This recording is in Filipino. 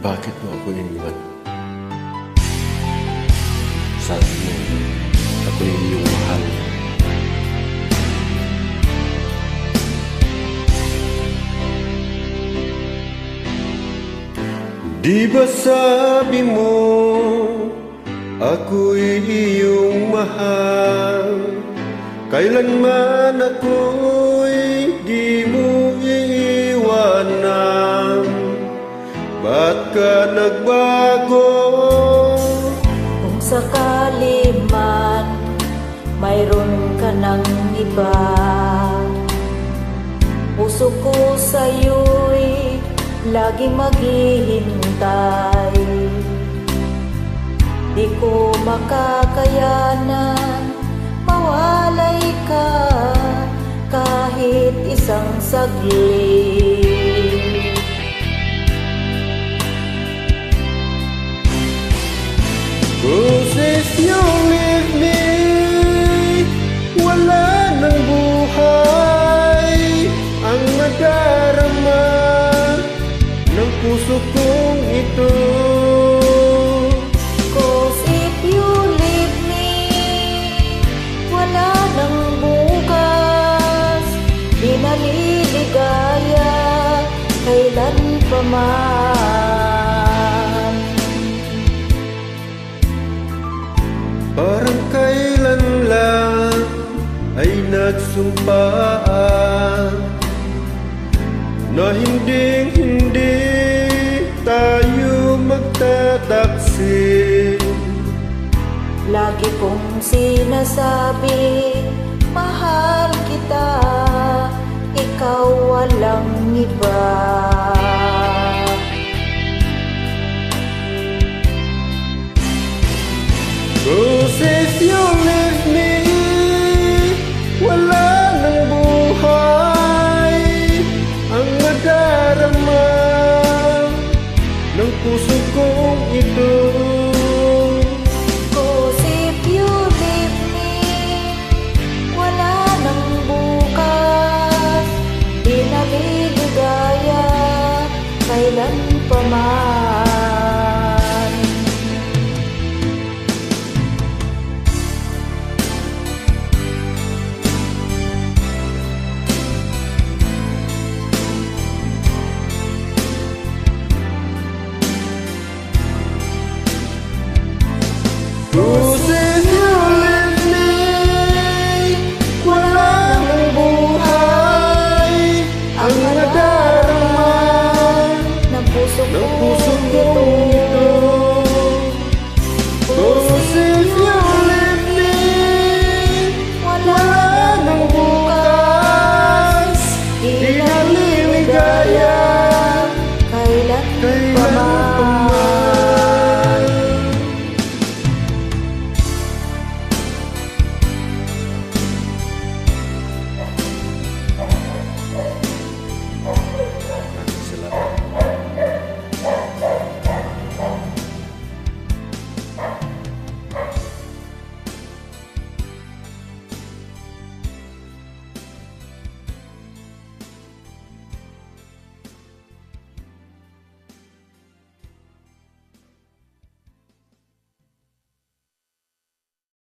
Bakit mo ako iniwan? Sabi mo, ako'y iyong mahal. Di ba sabi mo, ako'y iyong mahal? Kailanman ako'y di mo iiwanan. Ba't ka nagbago? Kung sakali man mayroon ka ng iba, puso ko sa'yo'y lagi maghihintay. Di ko makakayanan mawalay ka kahit isang saglit. Cause if you leave me, wala nang buhay ang madarama ng puso kong ito. Cause if you leave me, wala nang bukas, di naliligaya kailan pa man. Parang kailan lang ay nagsumpaan na hindi tayo magtataksil. Lagi kong sinasabi